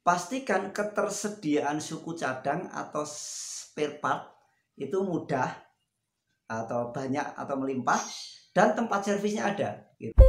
Pastikan ketersediaan suku cadang atau spare part itu mudah atau banyak atau melimpah dan tempat servisnya ada gitu.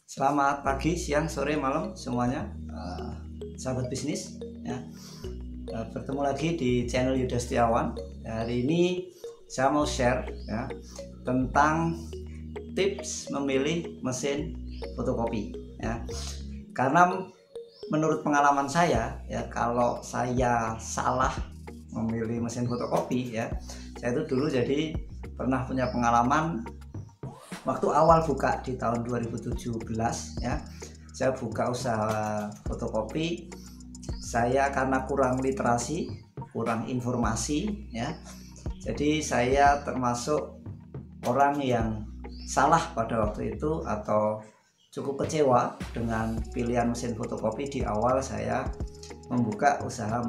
Selamat pagi, siang, sore, malam semuanya, sahabat bisnis ya. Bertemu lagi di channel Yuda Setiawan. Hari ini saya mau share ya, tentang tips memilih mesin fotokopi ya. Karena menurut pengalaman saya ya, kalau saya salah memilih mesin fotokopi ya, saya itu dulu jadi pernah punya pengalaman waktu awal buka di tahun 2017 ya. Saya buka usaha fotokopi. Saya karena kurang literasi, kurang informasi ya, jadi saya termasuk orang yang salah pada waktu itu atau cukup kecewa dengan pilihan mesin fotokopi di awal saya membuka usaha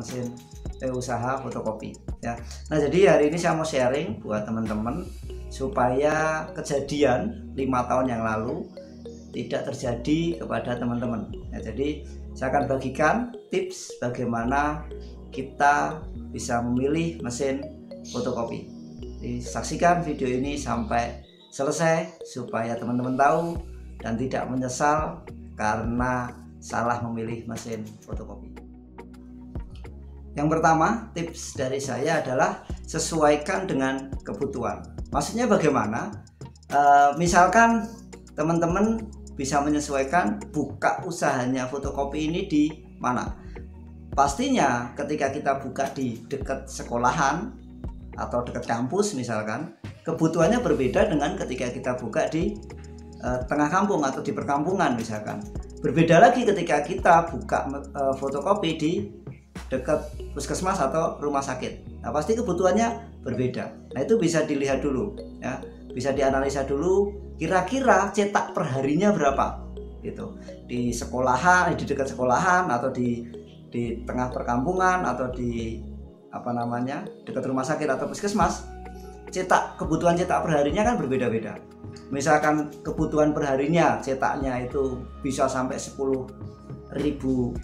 usaha fotokopi ya. Nah, jadi hari ini saya mau sharing buat teman-teman supaya kejadian 5 tahun yang lalu tidak terjadi kepada teman-teman ya. Jadi saya akan bagikan tips bagaimana kita bisa memilih mesin fotokopi. Jadi, saksikan video ini sampai selesai supaya teman-teman tahu dan tidak menyesal karena salah memilih mesin fotokopi. Yang pertama, tips dari saya adalah sesuaikan dengan kebutuhan. Maksudnya bagaimana? Misalkan teman-teman bisa menyesuaikan buka usahanya fotokopi ini di mana. Pastinya ketika kita buka di dekat sekolahan atau dekat kampus misalkan, kebutuhannya berbeda dengan ketika kita buka di tengah kampung atau di perkampungan misalkan. Berbeda lagi ketika kita buka fotokopi di dekat puskesmas atau rumah sakit. Nah, pasti kebutuhannya berbeda. Nah, itu bisa dilihat dulu ya. Bisa dianalisa dulu kira-kira cetak perharinya berapa gitu. Di sekolahan, di dekat sekolahan atau di tengah perkampungan atau di dekat rumah sakit atau puskesmas, kebutuhan cetak perharinya kan berbeda-beda. Misalkan kebutuhan perharinya cetaknya itu bisa sampai 10.000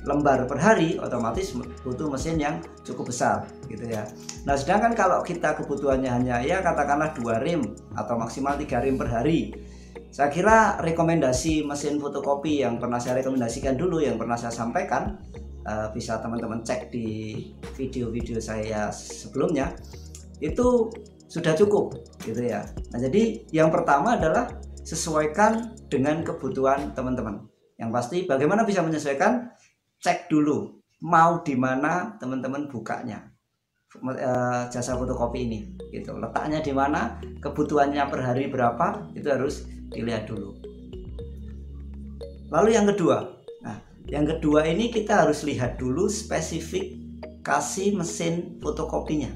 lembar per hari, otomatis butuh mesin yang cukup besar gitu ya. Nah, sedangkan kalau kita kebutuhannya hanya ya katakanlah 2 rim atau maksimal 3 rim per hari, saya kira rekomendasi mesin fotokopi yang pernah saya rekomendasikan dulu, yang pernah saya sampaikan, bisa teman-teman cek di video-video saya sebelumnya, itu sudah cukup gitu ya. Nah, jadi yang pertama adalah sesuaikan dengan kebutuhan teman-teman. Yang pasti bagaimana bisa menyesuaikan, cek dulu mau di mana teman-teman bukanya jasa fotokopi ini gitu. Letaknya di mana, kebutuhannya per hari berapa, itu harus dilihat dulu. Lalu yang kedua ini kita harus lihat dulu spesifikasi mesin fotokopinya.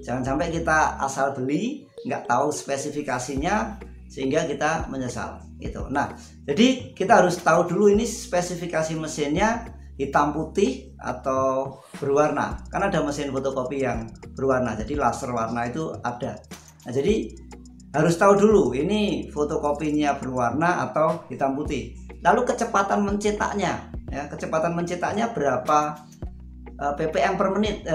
Jangan sampai kita asal beli nggak tahu spesifikasinya sehingga kita menyesal gitu. Nah, jadi kita harus tahu dulu ini spesifikasi mesinnya hitam putih atau berwarna. Kan ada mesin fotokopi yang berwarna, jadi laser warna itu ada. Nah, jadi harus tahu dulu ini fotokopinya berwarna atau hitam putih. Lalu kecepatan mencetaknya ya, kecepatan mencetaknya berapa ppm per menit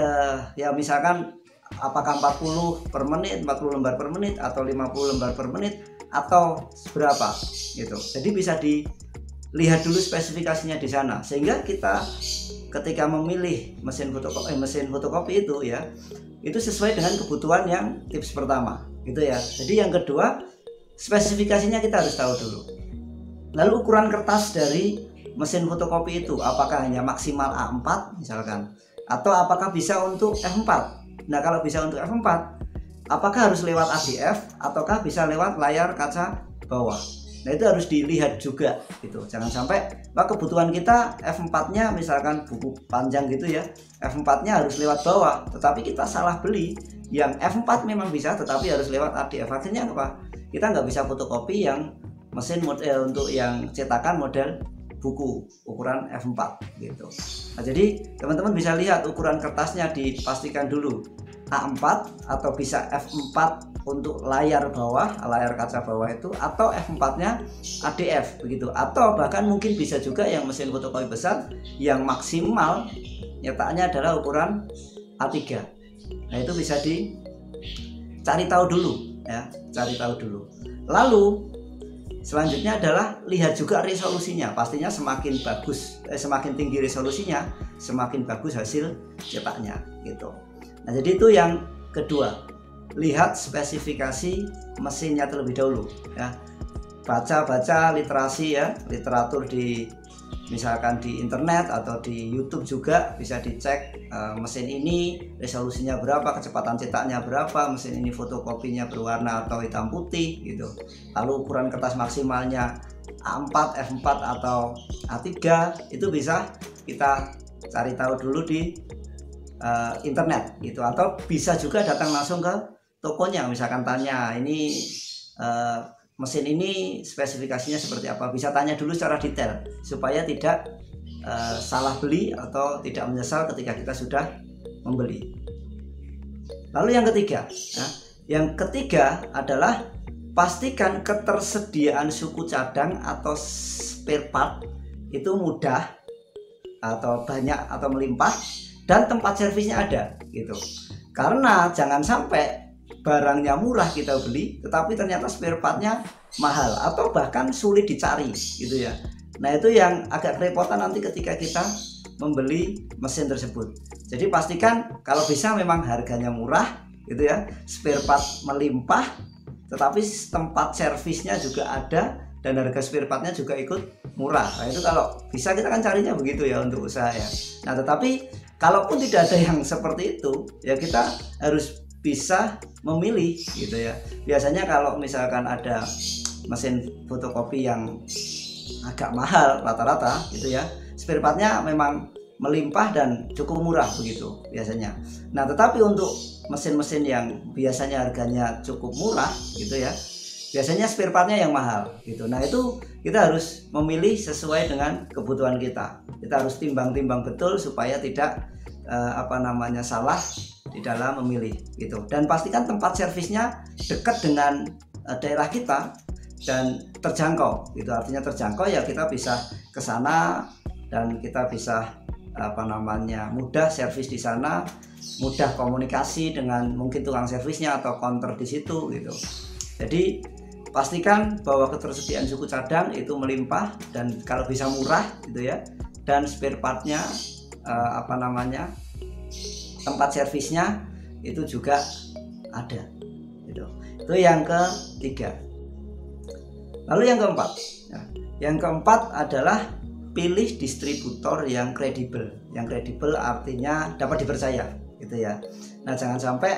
ya, misalkan apakah 40 per menit, 40 lembar per menit atau 50 lembar per menit atau berapa gitu. Jadi bisa dilihat dulu spesifikasinya di sana sehingga kita ketika memilih mesin fotokopi itu ya, itu sesuai dengan kebutuhan yang tips pertama gitu ya. Jadi yang kedua, spesifikasinya kita harus tahu dulu. Lalu ukuran kertas dari mesin fotokopi itu apakah hanya maksimal A4 misalkan, atau apakah bisa untuk F4. Nah, kalau bisa untuk F4, apakah harus lewat ADF ataukah bisa lewat layar kaca bawah. Nah, itu harus dilihat juga gitu. Jangan sampai kebutuhan kita F4-nya misalkan buku panjang gitu ya, F4-nya harus lewat bawah, tetapi kita salah beli. Yang F4 memang bisa tetapi harus lewat ADF. Akhirnya apa? Kita nggak bisa fotokopi yang mesin untuk yang cetakan model buku ukuran F4 gitu. Nah, jadi teman-teman bisa lihat ukuran kertasnya, dipastikan dulu A4 atau bisa F4 untuk layar bawah, layar kaca bawah itu, atau F4-nya ADF begitu, atau bahkan mungkin bisa juga yang mesin fotokopi besar yang maksimal nyetaknya adalah ukuran A3. Nah, itu bisa dicari tahu dulu ya, cari tahu dulu. Lalu selanjutnya adalah lihat juga resolusinya. Pastinya semakin bagus, semakin tinggi resolusinya, semakin bagus hasil cetaknya gitu. Nah, jadi itu yang kedua, lihat spesifikasi mesinnya terlebih dahulu ya. Baca literasi ya, literatur di misalkan di internet atau di YouTube juga bisa dicek mesin ini resolusinya berapa, kecepatan cetaknya berapa, mesin ini fotokopinya berwarna atau hitam putih gitu. Lalu ukuran kertas maksimalnya A4, F4 atau A3 itu bisa kita cari tahu dulu di internet gitu, atau bisa juga datang langsung ke tokonya, misalkan tanya ini mesin ini spesifikasinya seperti apa, bisa tanya dulu secara detail supaya tidak salah beli atau tidak menyesal ketika kita sudah membeli. Lalu yang ketiga adalah pastikan ketersediaan suku cadang atau spare part itu mudah atau banyak atau melimpah, dan tempat servisnya ada gitu. Karena jangan sampai barangnya murah kita beli tetapi ternyata spare partnya mahal atau bahkan sulit dicari gitu ya. Nah, itu yang agak kerepotan nanti ketika kita membeli mesin tersebut. Jadi pastikan kalau bisa memang harganya murah gitu ya, spare part melimpah, tetapi tempat servisnya juga ada dan harga spare partnya juga ikut murah. Nah, itu kalau bisa kita kan carinya begitu ya untuk usaha ya. Nah, tetapi kalaupun tidak ada yang seperti itu, ya kita harus bisa memilih gitu ya. Biasanya kalau misalkan ada mesin fotokopi yang agak mahal rata-rata gitu ya, spare partnya memang melimpah dan cukup murah begitu biasanya. Nah, tetapi untuk mesin-mesin yang biasanya harganya cukup murah gitu ya, biasanya spare partnya yang mahal gitu. Nah, itu kita harus memilih sesuai dengan kebutuhan kita. Kita harus timbang-timbang betul supaya tidak salah di dalam memilih gitu. Dan pastikan tempat servisnya dekat dengan daerah kita dan terjangkau gitu. Artinya terjangkau ya kita bisa ke sana dan kita bisa mudah servis di sana, mudah komunikasi dengan mungkin tukang servisnya atau counter di situ gitu. Jadi pastikan bahwa ketersediaan suku cadang itu melimpah dan kalau bisa murah gitu ya, dan spare partnya tempat servisnya itu juga ada gitu. Itu yang ketiga. Lalu yang keempat adalah pilih distributor yang kredibel. Yang kredibel artinya dapat dipercaya gitu ya. Nah, jangan sampai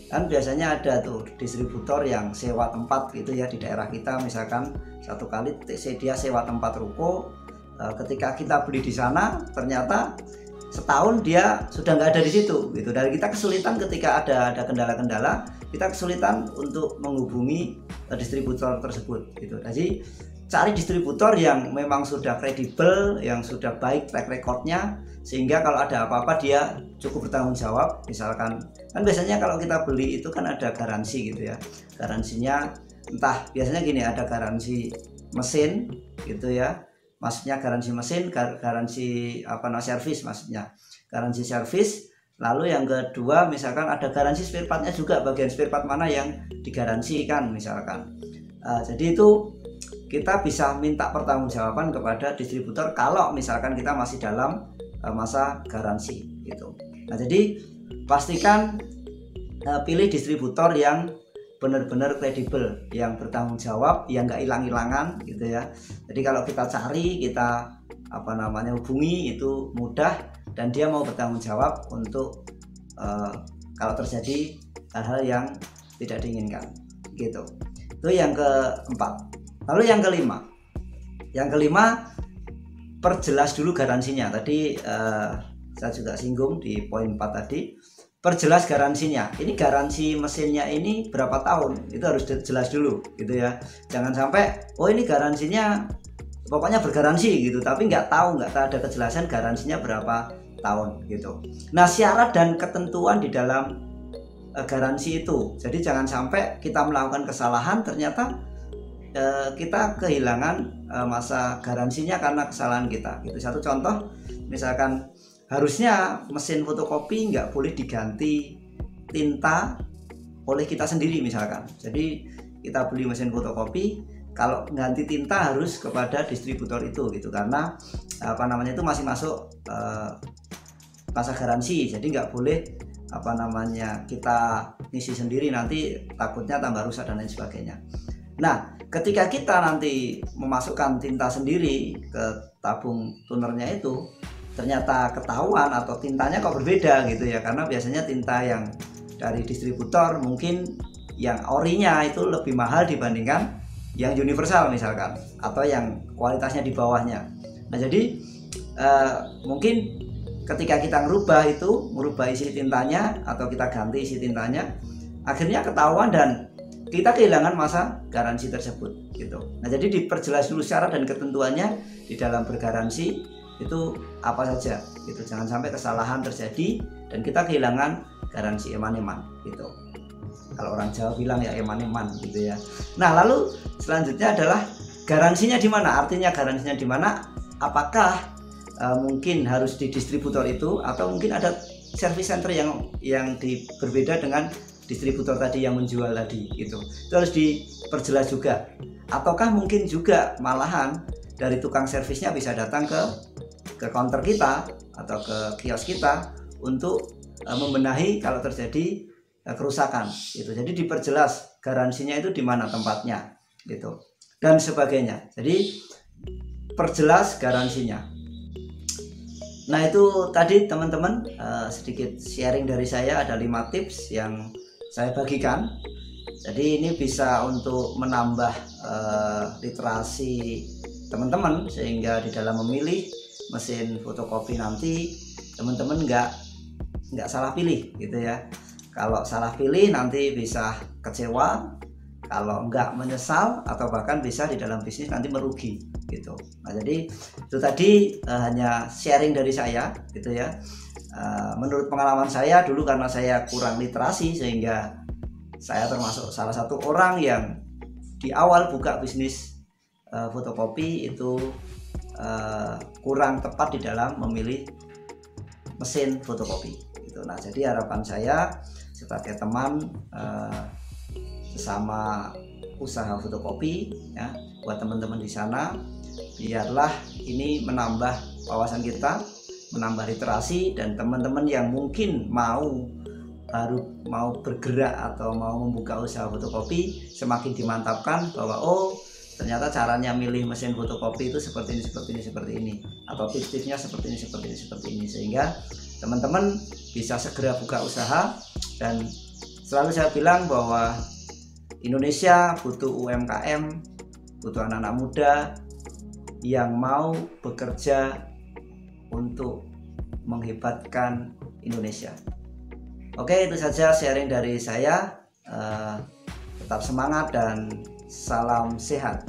kan biasanya ada tuh distributor yang sewa tempat gitu ya di daerah kita, misalkan satu kali dia sewa tempat ruko, ketika kita beli di sana ternyata setahun dia sudah nggak ada di situ gitu, dan kita kesulitan ketika ada kendala-kendala, kita kesulitan untuk menghubungi distributor tersebut gitu. Jadi cari distributor yang memang sudah kredibel, yang sudah baik track recordnya, sehingga kalau ada apa-apa dia cukup bertanggung jawab. Misalkan kan biasanya kalau kita beli itu kan ada garansi gitu ya, garansinya entah biasanya gini, ada garansi mesin gitu ya, maksudnya garansi mesin, garansi servis, maksudnya garansi servis. Lalu yang kedua misalkan ada garansi spare partnya juga, bagian spare part mana yang digaransikan misalkan. Jadi itu kita bisa minta pertanggungjawaban kepada distributor kalau misalkan kita masih dalam masa garansi gitu. Nah, jadi pastikan pilih distributor yang benar-benar kredibel, yang bertanggung jawab, yang nggak hilang-hilangan gitu ya. Jadi kalau kita cari, kita hubungi itu mudah, dan dia mau bertanggung jawab untuk kalau terjadi hal-hal yang tidak diinginkan gitu. Itu yang keempat. Lalu yang kelima perjelas dulu garansinya. Tadi saya juga singgung di poin 4 tadi, perjelas garansinya. Ini garansi mesinnya ini berapa tahun, itu harus jelas dulu gitu ya. Jangan sampai ini garansinya pokoknya bergaransi gitu, tapi nggak ada kejelasan garansinya berapa tahun gitu. Nah, syarat dan ketentuan di dalam garansi itu. Jadi jangan sampai kita melakukan kesalahan ternyata kita kehilangan masa garansinya karena kesalahan kita. Itu satu contoh. Misalkan harusnya mesin fotokopi nggak boleh diganti tinta oleh kita sendiri misalkan. Jadi kita beli mesin fotokopi, kalau ganti tinta harus kepada distributor itu gitu, karena itu masih masuk masa garansi. Jadi nggak boleh kita ngisi sendiri, nanti takutnya tambah rusak dan lain sebagainya. Nah, ketika kita nanti memasukkan tinta sendiri ke tabung tunernya itu, ternyata ketahuan atau tintanya kok berbeda gitu ya, karena biasanya tinta yang dari distributor mungkin yang orinya itu lebih mahal dibandingkan yang universal misalkan, atau yang kualitasnya di bawahnya. Nah, jadi mungkin ketika kita merubah isi tintanya atau kita ganti isi tintanya, akhirnya ketahuan dan kita kehilangan masa garansi tersebut gitu. Nah, jadi diperjelas dulu syarat dan ketentuannya di dalam bergaransi itu apa saja gitu. Jangan sampai kesalahan terjadi dan kita kehilangan garansi eman-eman gitu. Kalau orang Jawa bilang ya eman-eman gitu ya. Nah, lalu selanjutnya adalah garansinya di mana? Artinya garansinya di mana? Apakah mungkin harus di distributor itu, atau mungkin ada service center yang berbeda dengan distributor tadi yang menjual tadi gitu. Itu harus diperjelas juga. Ataukah mungkin juga malahan dari tukang servisnya bisa datang ke counter kita atau ke kios kita untuk membenahi kalau terjadi kerusakan gitu. Jadi diperjelas garansinya itu di mana tempatnya gitu dan sebagainya. Jadi perjelas garansinya. Nah, itu tadi teman-teman sedikit sharing dari saya, ada 5 tips yang saya bagikan. Jadi ini bisa untuk menambah literasi teman-teman, sehingga di dalam memilih mesin fotokopi nanti teman-teman nggak salah pilih gitu ya. Kalau salah pilih nanti bisa kecewa, kalau nggak menyesal, atau bahkan bisa di dalam bisnis nanti merugi gitu. Nah, jadi itu tadi hanya sharing dari saya gitu ya. Menurut pengalaman saya dulu, karena saya kurang literasi, sehingga saya termasuk salah satu orang yang di awal buka bisnis fotokopi itu kurang tepat di dalam memilih mesin fotokopi gitu. Nah, jadi harapan saya sebagai teman sesama usaha fotokopi ya, buat teman-teman di sana, biarlah ini menambah wawasan kita, menambah literasi, dan teman-teman yang mungkin baru mau bergerak atau mau membuka usaha fotokopi semakin dimantapkan bahwa ternyata caranya milih mesin fotokopi itu seperti ini, atau tips-tipsnya seperti ini, sehingga teman-teman bisa segera buka usaha. Dan selalu saya bilang bahwa Indonesia butuh UMKM, butuh anak-anak muda yang mau bekerja untuk menghebatkan Indonesia. Oke, itu saja sharing dari saya. Tetap semangat dan salam sehat.